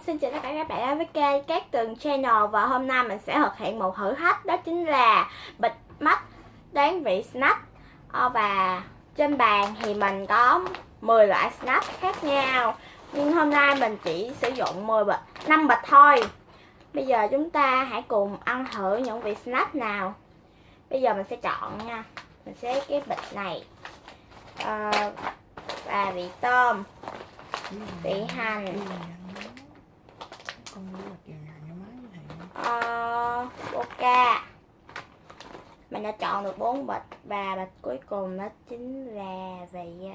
Xin chào tất cả các bạn đến với kênh Cát Tường Channel. Và hôm nay mình sẽ thực hiện một thử thách, đó chính là bịt mắt đoán vị snack. Và trên bàn thì mình có 10 loại snack khác nhau, nhưng hôm nay mình chỉ sử dụng 5 bịch thôi. Bây giờ chúng ta hãy cùng ăn thử những vị snack nào. Bây giờ mình sẽ chọn nha. Mình sẽ lấy cái bịch này, và vị tôm, vị hành, Boca. Mình đã chọn được 4 bịch, và bịch cuối cùng đó chính là vị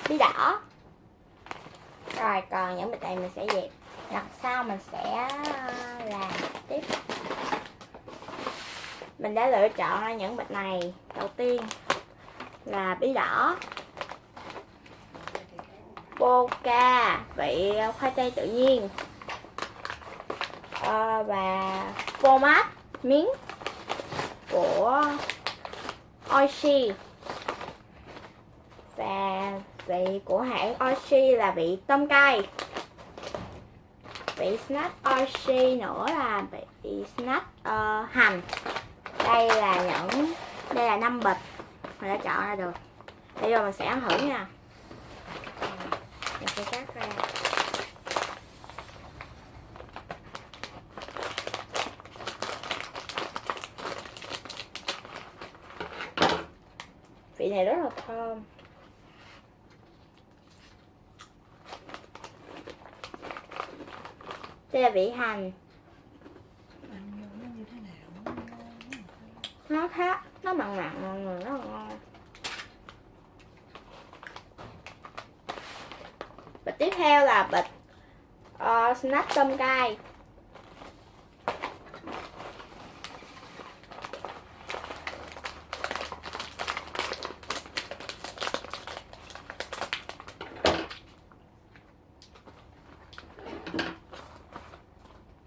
bí đỏ. Rồi còn những bịch này mình sẽ dẹp, lần sau mình sẽ làm tiếp. Mình đã lựa chọn ra những bịch này. Đầu tiên là bí đỏ, Boca vị khoai tây tự nhiên, và format miếng của Oishi, và vị của hãng Oishi là vị tôm cay. Vị snack Oishi nữa là vị snack hành. Đây là 5 bịch mình đã chọn ra được. Bây giờ mình sẽ ăn thử nha. Mình sẽ cắt ra. Vị này rất là thơm. Đây là vị hành. Nó khác, nó mặn mặn, mọi người, rất là ngon. Bịch tiếp theo là bịch snack tôm cay.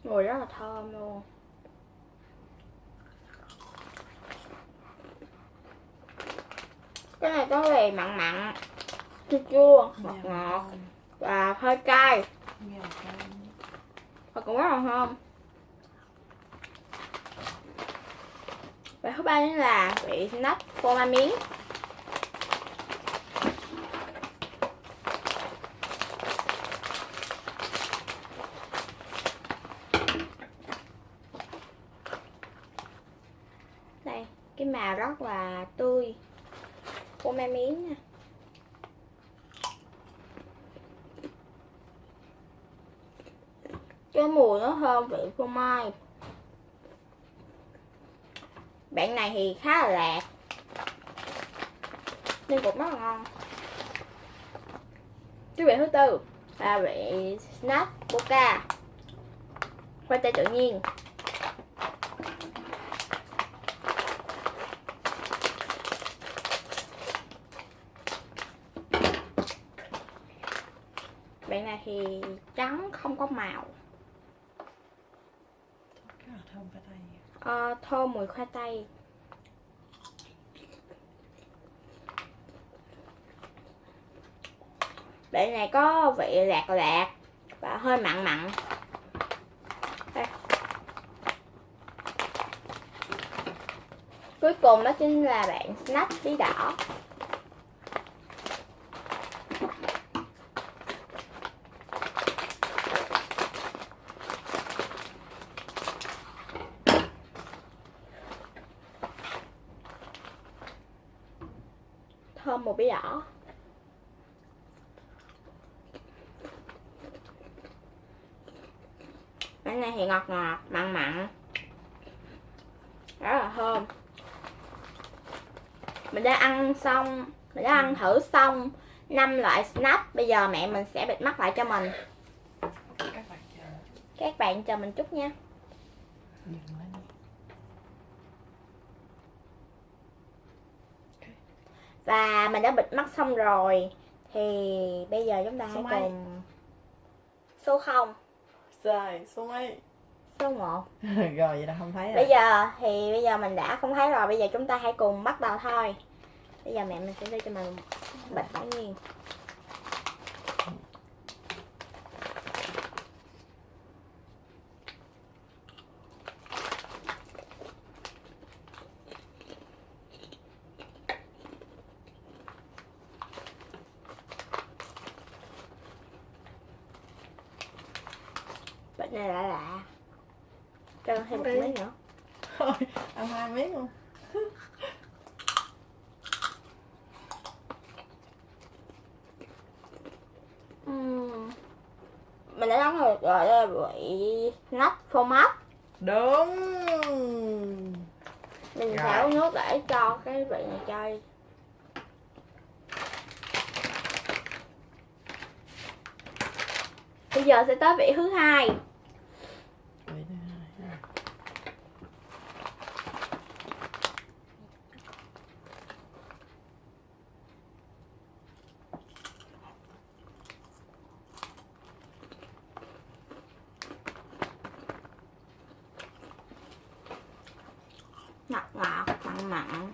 Mùi rất là thơm luôn. Cái này có vị mặn mặn, chua chua, ngọt ngọt và hơi cay, và cũng rất là thơm. Và thứ ba là vị snack phô mai miếng. Đây, cái màu rất là tươi, phô mai miếng nha. Cái mùi nó thơm vị phô mai. Bạn này thì khá là lạc, nhưng cũng rất là ngon. Cái vị thứ tư là vị snack Boca khoai tây tự nhiên. Bạn này thì trắng không có màu. Thơm mùi khoai tây. Bạn này có vị lạc lạc và hơi mặn mặn. Đây. Cuối cùng đó chính là bạn snack bí đỏ. Thơm mùi bí đỏ. Cái này thì ngọt ngọt, mặn mặn, rất là thơm. Mình đã ăn thử xong 5 loại snack. Bây giờ mẹ mình sẽ bịt mắt lại cho mình. Các bạn chờ mình chút nha. Và mình đã bịt mắt xong rồi. Thì bây giờ chúng ta hãy cùng số 0. Rồi, số mấy? Số 1. Rồi vậy là không thấy rồi. Bây giờ mình đã không thấy rồi. Bây giờ chúng ta hãy cùng bắt đầu thôi. Bây giờ mẹ mình sẽ đưa cho mình bịch ngẫu nhiên. Bịch này lạ lạ. Cho con thêm một Đi. miếng nữa. Thôi, ăn 2 miếng luôn. Mình đã đóng rồi, gọi là vị snack phô mát. Đúng. Mình Rồi. sẽ uống nước để cho cái vị này chơi. Bây giờ sẽ tới vị thứ hai. Vị thứ hai ha. Ngọt ngọt, mặn mặn.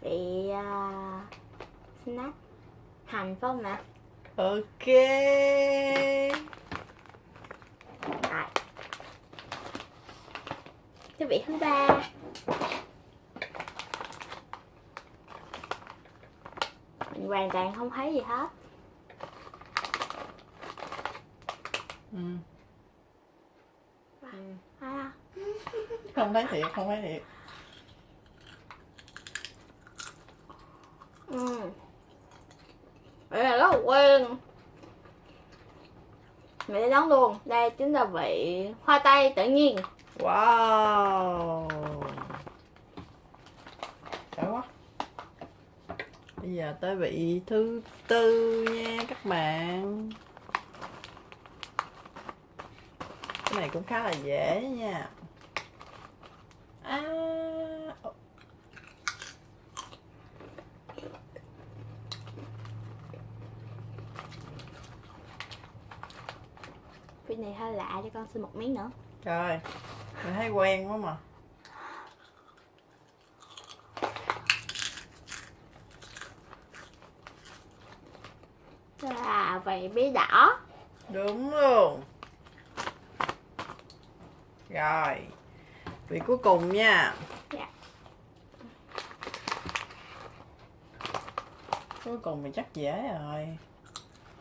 Vị snack hành phải không ạ? Ok. Rồi. Cái vị thứ ba. Mình hoàn toàn không thấy gì hết. Ừ. À, Không thấy thiệt, không thấy thiệt. Vậy là rất là quen. Mình đã đoán luôn. Đây chính là vị hoa tây tự nhiên. Wow. Trời quá. Bây giờ tới vị thứ tư nha các bạn. Cái này cũng khá là dễ nha. Vị này hơi lạ, cho con xin một miếng nữa. Trời, mình thấy quen quá mà. Là vị bí đỏ. Đúng luôn. Rồi, vị cuối cùng nha. Dạ. Cuối cùng thì chắc dễ rồi.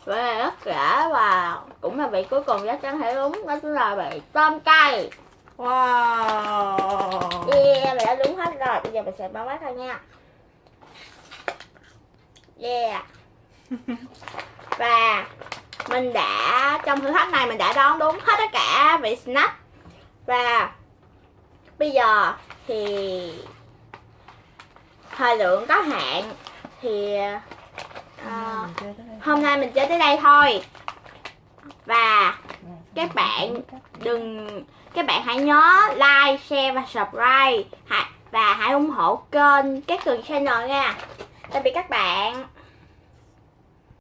Vậy là rất rẻ và cũng là vị cuối cùng chắc chắn phải đúng. Đó chính là vị tôm cay. Wow. Yeah, mình đã đúng hết rồi. Bây giờ mình sẽ bấm mắt thôi nha. Yeah. Và mình đã, trong thử thách này mình đã đoán đúng hết tất cả vị snack. Và bây giờ thì thời lượng có hạn. Thì hôm nay mình chơi tới đây thôi. Và các bạn hãy nhớ like, share và subscribe và hãy ủng hộ kênh Cát Tường Channel nha. Tạm biệt các bạn.